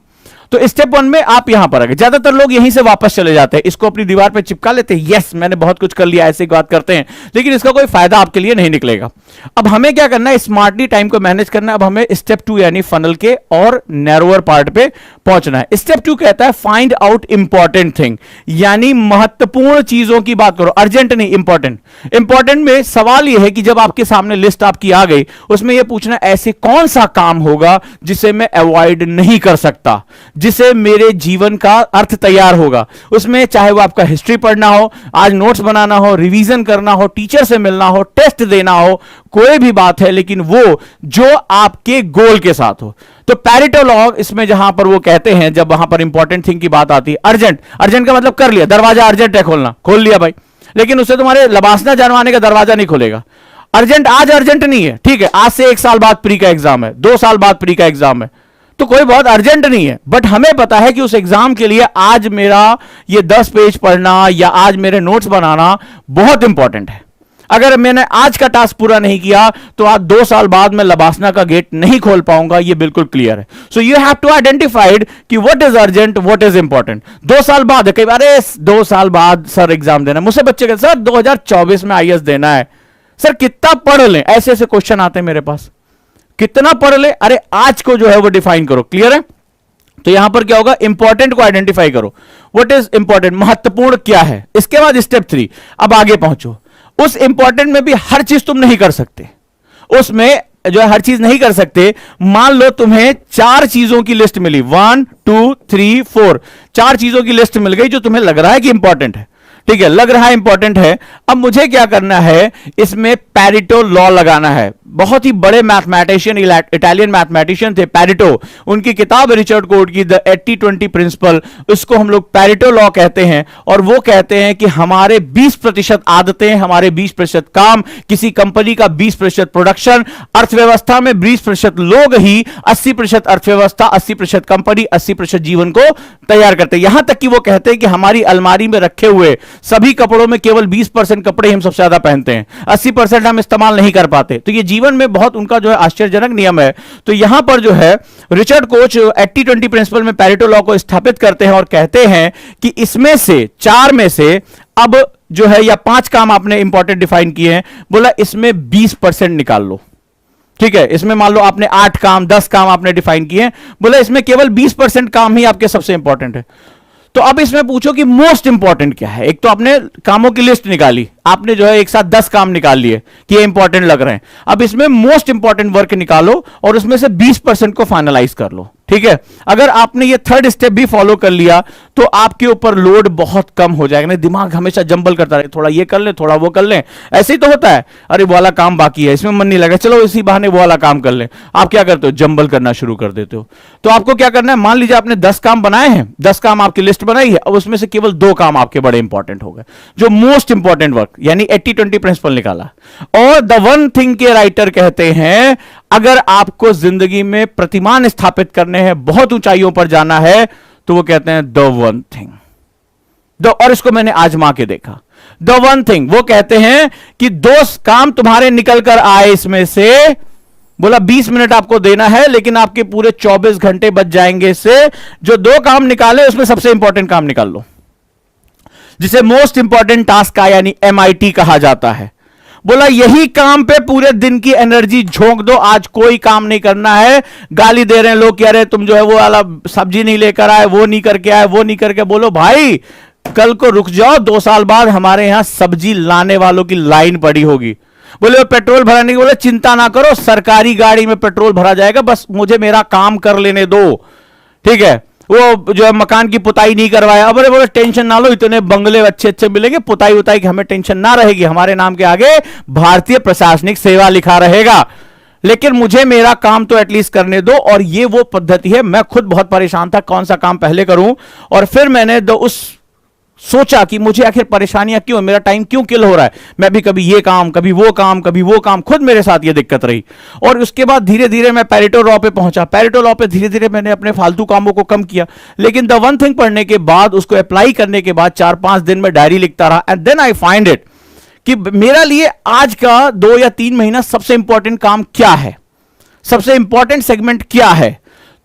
तो स्टेप वन में आप यहां पर आ गए। ज्यादातर लोग यहीं से वापस चले जाते हैं, इसको अपनी दीवार पे चिपका लेते हैं, यस मैंने बहुत कुछ कर लिया, ऐसे बात करते हैं, लेकिन इसका कोई फायदा आपके लिए नहीं निकलेगा। अब हमें क्या करना है, स्मार्टली टाइम को मैनेज करना है। अब हमें स्टेप टू यानी फनल के और नैरोअर पार्ट पे पहुंचना है। स्टेप टू कहता है फाइंड आउट इंपॉर्टेंट थिंग, यानी महत्वपूर्ण चीजों की बात करो, अर्जेंट नहीं, इंपॉर्टेंट। इंपॉर्टेंट में सवाल यह है कि जब आपके सामने लिस्ट आपकी आ गई, उसमें यह पूछना ऐसे कौन सा काम होगा जिसे मैं अवॉइड नहीं कर सकता, जिसे मेरे जीवन का अर्थ तैयार होगा। उसमें चाहे वो आपका हिस्ट्री पढ़ना हो, आज नोट्स बनाना हो, रिवीजन करना हो, टीचर से मिलना हो, टेस्ट देना हो, कोई भी बात है, लेकिन वो जो आपके गोल के साथ हो। तो पैरेटो लॉ इसमें जहां पर वो कहते हैं, जब वहां पर इंपॉर्टेंट थिंग की बात आती है, अर्जेंट, अर्जेंट का मतलब कर लिया, दरवाजा अर्जेंट है खोलना, खोल लिया भाई, लेकिन उससे तुम्हारे लबासना जानवाने का दरवाजा नहीं खोलेगा। अर्जेंट आज अर्जेंट नहीं है, ठीक है, आज से 1 साल बाद प्री का एग्जाम है, 2 साल बाद प्री का एग्जाम है, तो कोई बहुत अर्जेंट नहीं है, बट हमें पता है कि उस एग्जाम के लिए आज मेरा ये 10 पेज पढ़ना या आज मेरे नोट्स बनाना बहुत इंपॉर्टेंट है। अगर मैंने आज का टास्क पूरा नहीं किया तो आज 2 साल बाद मैं लबासना का गेट नहीं खोल पाऊंगा, ये बिल्कुल क्लियर है। So you have to identified कि what is urgent, what is important. 2 साल बाद, कई बार 2 साल बाद सर एग्जाम देना, मुझसे बच्चे कहते सर 2024 में आईएएस देना है, सर कितना पढ़ लें, ऐसे ऐसे क्वेश्चन आते हैं मेरे पास, कितना पढ़ ले, अरे आज को जो है वो डिफाइन करो। क्लियर है? तो यहां पर क्या होगा, इंपॉर्टेंट को आइडेंटिफाई करो, व्हाट इज इंपॉर्टेंट, महत्वपूर्ण क्या है। इसके बाद स्टेप 3, अब आगे पहुंचो। उस इंपॉर्टेंट में भी हर चीज तुम नहीं कर सकते, उसमें जो है हर चीज नहीं कर सकते। मान लो तुम्हें 4 चीजों की लिस्ट मिली, 1 2 3 4, 4 चीजों की लिस्ट मिल गई जो तुम्हें लग रहा है कि इंपॉर्टेंट है, ठीक है, लग रहा है इंपॉर्टेंट है। अब मुझे क्या करना है, इसमें पैरेटो लॉ लगाना है। बहुत ही बड़े मैथमेटिशियन, इटालियन मैथमेटिशियन थे पैरेटो, उनकी किताब रिचर्ड कोर्ट की द 80-20 प्रिंसिपल, उसको हम लोग पैरेटो लॉ कहते हैं। और वो कहते हैं कि हमारे 20% आदतें, हमारे 20% काम, किसी कंपनी का 20% प्रोडक्शन, अर्थव्यवस्था में 20% लोग ही 80% अर्थव्यवस्था, 80% कंपनी, 80% जीवन को तैयार करते हैं। यहां तक कि वो कहते हैं कि हमारी अलमारी में रखे हुए सभी कपड़ों में केवल 20% कपड़े हम सबसे ज्यादा पहनते हैं, 80% हम इस्तेमाल नहीं कर पाते। तो ये जीवन में बहुत उनका जो है आश्चर्यजनक नियम है। तो यहां पर जो है रिचर्ड कोच 80-20 प्रिंसिपल में पैरेटो लॉ को स्थापित करते हैं और कहते हैं कि इसमें से 4 में से अब जो है, या 5 काम आपने इंपॉर्टेंट डिफाइन किए हैं, बोला इसमें 20% निकाल लो। ठीक है, इसमें मान लो आपने 8 काम 10 काम आपने डिफाइन किए हैं, बोला इसमें केवल 20% काम ही आपके सबसे इंपॉर्टेंट है। तो अब इसमें पूछो कि मोस्ट इंपॉर्टेंट क्या है। एक तो आपने कामों की लिस्ट निकाली, आपने जो है एक साथ 10 काम निकाल लिए कि ये इंपॉर्टेंट लग रहे हैं। अब इसमें मोस्ट इंपॉर्टेंट वर्क निकालो और उसमें से 20% को फाइनलाइज कर लो। ठीक है, अगर आपने ये 3rd स्टेप भी फॉलो कर लिया तो आपके ऊपर लोड बहुत कम हो जाएगा। नहीं, दिमाग हमेशा जंबल करता रहे, थोड़ा ये कर ले, थोड़ा वो कर ले, ऐसे ही तो होता है। अरे वो वाला काम बाकी है, इसमें मन नहीं लगा, चलो इसी बहाने वो वाला काम कर ले। आप क्या करते हो, जंबल करना शुरू कर देते हो। तो आपको क्या करना है, मान लीजिए आपने 10 काम बनाए हैं, 10 काम आपकी लिस्ट बनाई है, अब उसमें से केवल 2 काम आपके बड़े इंपॉर्टेंट हो गए, जो मोस्ट इंपॉर्टेंट वर्क, यानी 80-20 प्रिंसिपल निकाला। और द वन थिंग के राइटर कहते हैं, अगर आपको जिंदगी में प्रतिमान स्थापित करने हैं, बहुत ऊंचाइयों पर जाना है, तो वो कहते हैं द वन थिंग। और इसको मैंने आजमा के देखा। द वन थिंग, वो कहते हैं कि 2 काम तुम्हारे निकल कर आए, इसमें से बोला 20 मिनट आपको देना है, लेकिन आपके पूरे 24 घंटे बच जाएंगे। इससे जो 2 काम निकाले उसमें सबसे इंपॉर्टेंट काम निकाल लो, जिसे मोस्ट इंपॉर्टेंट टास्क का यानी MIT कहा जाता है। बोला यही काम पे पूरे दिन की एनर्जी झोंक दो, आज कोई काम नहीं करना है। गाली दे रहे हैं लोग, कह रहे तुम जो है वो वाला सब्जी नहीं लेकर आए, वो नहीं करके आए, वो नहीं करके, बोलो भाई कल को रुक जाओ, 2 साल बाद हमारे यहां सब्जी लाने वालों की लाइन पड़ी होगी। बोले पेट्रोल भराने की, बोले चिंता ना करो, सरकारी गाड़ी में पेट्रोल भरा जाएगा, बस मुझे मेरा काम कर लेने दो। ठीक है, वो जो है मकान की पुताई नहीं करवाया, अब बोले टेंशन ना लो, इतने बंगले अच्छे अच्छे मिलेंगे, पुताई उताई की हमें टेंशन ना रहेगी, हमारे नाम के आगे भारतीय प्रशासनिक सेवा लिखा रहेगा, लेकिन मुझे मेरा काम तो एटलीस्ट करने दो। और ये वो पद्धति है। मैं खुद बहुत परेशान था कौन सा काम पहले करूं, और फिर मैंने उस सोचा कि मुझे आखिर परेशानियां क्यों, मेरा टाइम क्यों किल हो रहा है। मैं भी कभी ये काम, कभी वो काम, कभी वो काम, खुद मेरे साथ ये दिक्कत रही। और उसके बाद धीरे धीरे मैं पैरेटो लॉ पे पहुंचा। पैरेटो लॉ पे धीरे धीरे मैंने अपने फालतू कामों को कम किया, लेकिन द वन थिंग पढ़ने के बाद, उसको अप्लाई करने के बाद 4-5 दिन में डायरी लिखता रहा, and then I find it कि मेरा लिए आज का 2 या 3 महीना सबसे इंपॉर्टेंट काम क्या है, सबसे इंपॉर्टेंट सेगमेंट क्या है।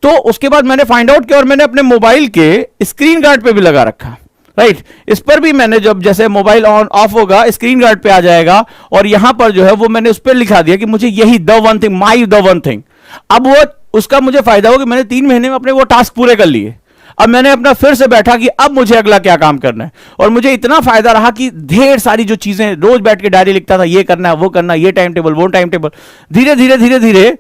तो उसके बाद मैंने फाइंड आउट किया और मैंने अपने मोबाइल के स्क्रीन गार्ड पे भी लगा रखा। राइट, इस पर भी मैंने जब जैसे मोबाइल ऑन ऑफ होगा स्क्रीन गार्ड पे आ जाएगा, और यहां पर जो है वो मैंने उस पर लिखा दिया कि मुझे यही the one thing, my the one thing. अब वो उसका मुझे फायदा हो कि मैंने 3 महीने में अपने वो टास्क पूरे कर लिए। अब मैंने अपना फिर से बैठा कि अब मुझे अगला क्या काम करना है, और मुझे इतना फायदा रहा कि ढेर सारी जो चीजें रोज बैठ के डायरी लिखता था, ये करना है, वो करना, ये टाइम टेबल, वो टाइम टेबल, धीरे धीरे धीरे धीरे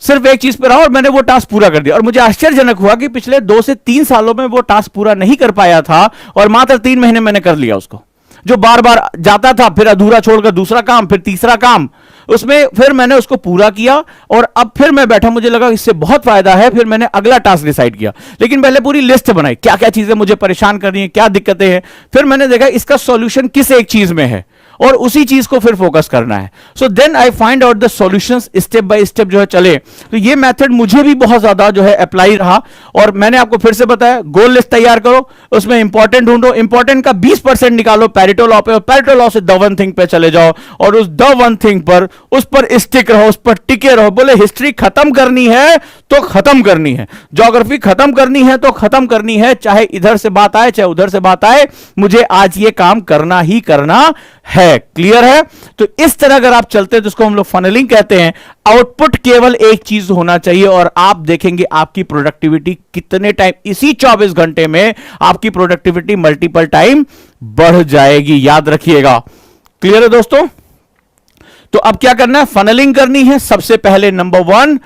सिर्फ एक चीज पर रहा और मैंने वो टास्क पूरा कर दिया। और मुझे आश्चर्यजनक हुआ कि पिछले 2 से 3 सालों में वो टास्क पूरा नहीं कर पाया था, और मात्र 3 महीने मैंने कर लिया उसको। जो बार बार जाता था, फिर अधूरा छोड़कर दूसरा काम, फिर तीसरा काम, उसमें फिर मैंने उसको पूरा किया। और अब फिर मैं बैठा, मुझे लगा इससे बहुत फायदा है, फिर मैंने अगला टास्क डिसाइड किया। लेकिन पहले पूरी लिस्ट बनाई, क्या क्या चीजें मुझे परेशान कर रही हैं, क्या दिक्कतें हैं। फिर मैंने देखा इसका सॉल्यूशन किस एक चीज में है, और उसी चीज को फिर फोकस करना है। So then I find out the solutions step by step जो है चले। तो ये मेथड मुझे भी बहुत ज्यादा जो है अप्लाई रहा, और मैंने आपको फिर से बताया गोल लिस्ट तैयार करो, उसमें इंपॉर्टेंट ढूंढो, इंपॉर्टेंट का 20% निकालो पैरेटो लॉ पे, और पैरेटो लॉ से द वन थिंग पे चले जाओ, और उस द वन थिंग पर उस पर स्टिक रहो, उस पर टिके रहो। बोले हिस्ट्री खत्म करनी है तो खत्म करनी है, ज्योग्राफी खत्म करनी है तो खत्म करनी है, चाहे इधर से बात आए चाहे उधर से बात आए, मुझे आज ये काम करना ही करना है। क्लियर है? तो इस तरह अगर आप चलते हैं तो इसको हम लोग फनलिंग कहते हैं। आउटपुट केवल एक चीज होना चाहिए, और आप देखेंगे आपकी प्रोडक्टिविटी कितने टाइम, इसी 24 घंटे में आपकी प्रोडक्टिविटी मल्टीपल टाइम बढ़ जाएगी। याद रखिएगा। क्लियर है दोस्तों? तो अब क्या करना है? फनलिंग करनी है। सबसे पहले नंबर 1,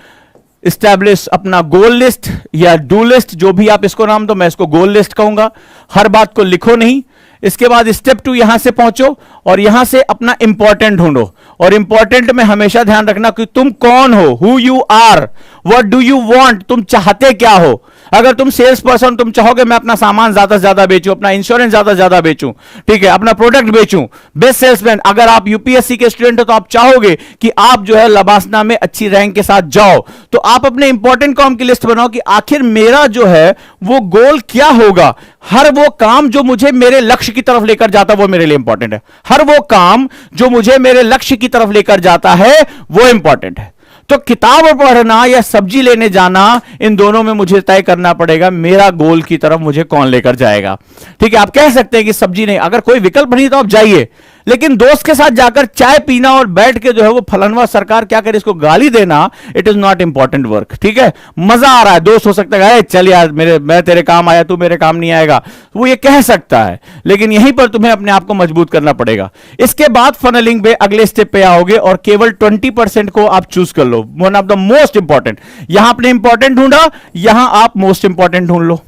इस्टेब्लिश अपना गोल लिस्ट या डू लिस्ट, जो भी आप इसको नाम दो, मैं इसको गोल लिस्ट कहूंगा। हर बात को लिखो नहीं। इसके बाद स्टेप 2, यहां से पहुंचो और यहां से अपना इंपॉर्टेंट ढूंढो, और इंपॉर्टेंट में हमेशा ध्यान रखना कि तुम कौन हो, who you are, what do you want, तुम चाहते क्या हो। अगर तुम सेल्स पर्सन, तुम चाहोगे मैं अपना सामान ज्यादा से ज्यादा बेचूं, अपना इंश्योरेंस ज्यादा से ज्यादा बेचूं, ठीक है, अपना प्रोडक्ट बेचूं, बेस्ट सेल्समैन। अगर आप यूपीएससी के स्टूडेंट हो तो आप चाहोगे कि आप जो है लबासना में अच्छी रैंक के साथ जाओ, तो आप अपने इंपॉर्टेंट काम की लिस्ट बनाओ कि आखिर मेरा जो है वो गोल क्या होगा। हर वो काम जो मुझे मेरे लक्ष्य की तरफ लेकर जाता है वो मेरे लिए इंपॉर्टेंट है। हर वो काम जो मुझे मेरे लक्ष्य की तरफ लेकर जाता है वो इंपॉर्टेंट है। तो किताब पढ़ना या सब्जी लेने जाना, इन दोनों में मुझे तय करना पड़ेगा मेरा गोल की तरफ मुझे कौन लेकर जाएगा। ठीक है, आप कह सकते हैं कि सब्जी नहीं, अगर कोई विकल्प नहीं तो आप जाइए, लेकिन दोस्त के साथ जाकर चाय पीना और बैठ के जो है वो फलनवा सरकार क्या करे इसको गाली देना, it is not important work. ठीक है, मजा आ रहा है, दोस्त हो सकता है चल यार मैं तेरे काम आया, तू मेरे काम नहीं आएगा, वो ये कह सकता है, लेकिन यहीं पर तुम्हें अपने आप को मजबूत करना पड़ेगा। इसके बाद फनलिंग पे अगले स्टेप पे आओगे और केवल 20% को आप चूज कर लो, one of the most important. यहां आपने इंपॉर्टेंट ढूंढा, यहां आप मोस्ट इंपॉर्टेंट ढूंढ लो,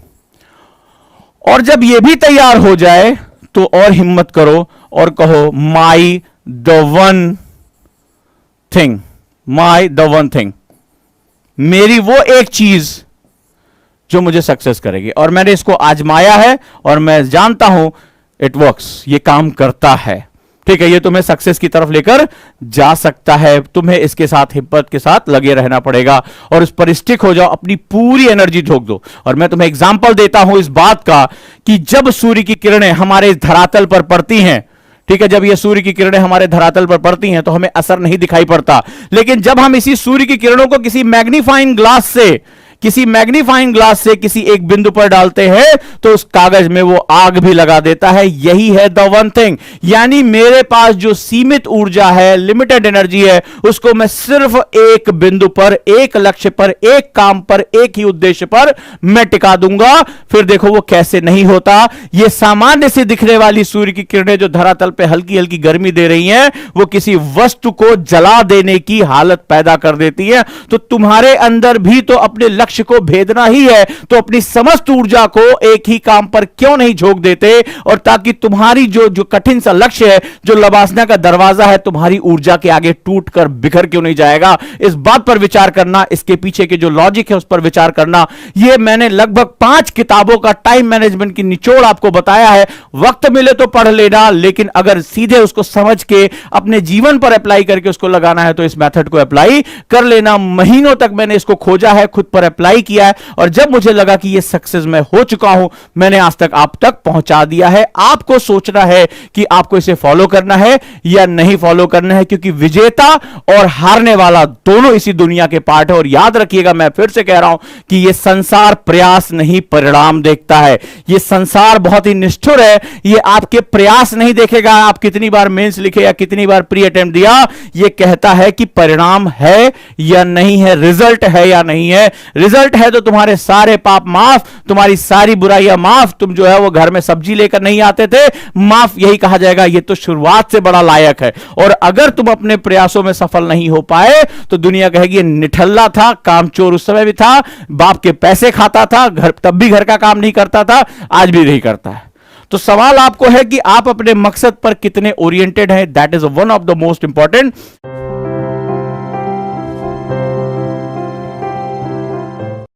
और जब यह भी तैयार हो जाए तो और हिम्मत करो और कहो my the one thing, my the one thing, मेरी वो एक चीज जो मुझे सक्सेस करेगी। और मैंने इसको आजमाया है और मैं जानता हूं इट वर्क्स, ये काम करता है। ठीक है, ये तुम्हें सक्सेस की तरफ लेकर जा सकता है। तुम्हें इसके साथ हिम्मत के साथ लगे रहना पड़ेगा और उस पर स्टिक हो जाओ, अपनी पूरी एनर्जी झोंक दो। और मैं तुम्हें एग्जांपल देता हूं इस बात का कि जब सूर्य की किरणें हमारे धरातल पर पड़ती हैं, ठीक है, जब ये सूर्य की किरणें हमारे धरातल पर पड़ती हैं तो हमें असर नहीं दिखाई पड़ता, लेकिन जब हम इसी सूर्य की किरणों को किसी मैग्नीफाइंग ग्लास से किसी एक बिंदु पर डालते हैं तो उस कागज में वो आग भी लगा देता है। यही है द वन थिंग, यानी मेरे पास जो सीमित ऊर्जा है, लिमिटेड एनर्जी है, उसको मैं सिर्फ एक बिंदु पर, एक लक्ष्य पर, एक काम पर, एक ही उद्देश्य पर मैं टिका दूंगा। फिर देखो वो कैसे नहीं होता। ये सामान्य से दिखने वाली सूर्य की किरणें जो धरातल पे हल्की हल्की गर्मी दे रही हैं, वो किसी वस्तु को जला देने की हालत पैदा कर देती है। तो तुम्हारे अंदर भी तो अपने लक्ष्य को भेदना ही है, तो अपनी समस्त ऊर्जा को एक ही काम पर क्यों नहीं झोंक देते, और ताकि तुम्हारी जो कठिन सा लक्ष्य है, जो लबासना का दरवाजा है, तुम्हारी ऊर्जा के आगे टूटकर बिखर क्यों नहीं जाएगा। इस बात पर विचार करना, इसके पीछे के जो लॉजिक है उस पर विचार करना। यह मैंने लगभग 5 किताबों का टाइम मैनेजमेंट की निचोड़ आपको बताया है। वक्त मिले तो पढ़ लेना, लेकिन अगर सीधे उसको समझ के अपने जीवन पर अप्लाई करके उसको लगाना है तो इस मेथड को अप्लाई कर लेना। महीनों तक मैंने इसको खोजा है, खुद पर अप्लाई किया है, और जब मुझे लगा कि ये सक्सेस मैं हो चुका हूं, मैंने आज तक आप तक पहुंचा दिया है। आपको सोचना है कि आपको इसे फॉलो करना है या नहीं फॉलो करना है, क्योंकि विजेता और हारने वाला दोनों इसी दुनिया के पार्ट है। और याद रखिएगा, मैं फिर से कह रहा हूं कि यह संसार प्रयास नहीं परिणाम देखता है। यह संसार बहुत ही निष्ठुर है, यह आपके प्रयास नहीं देखेगा, आप कितनी बार मेंस लिखे या कितनी बार प्री अटेम्प्ट दिया। यह कहता है कि परिणाम है या नहीं है, रिजल्ट है या नहीं है। रिजल्ट है तो तुम्हारे सारे पाप माफ, तुम्हारी सारी बुराइयां माफ। तुम जो है वो घर में सब्जी लेकर नहीं आते थे, माफ। यही कहा जाएगा ये तो शुरुआत से बड़ा लायक है। और अगर तुम अपने प्रयासों में सफल नहीं हो पाए तो दुनिया कहेगी ये निठल्ला था, कामचोर उस समय भी था, बाप के पैसे खाता था, घर तब भी घर का काम नहीं करता था, आज भी नहीं करता है। तो सवाल आपको है कि आप अपने मकसद पर कितने ओरिएंटेड हैं। That is one of the most important.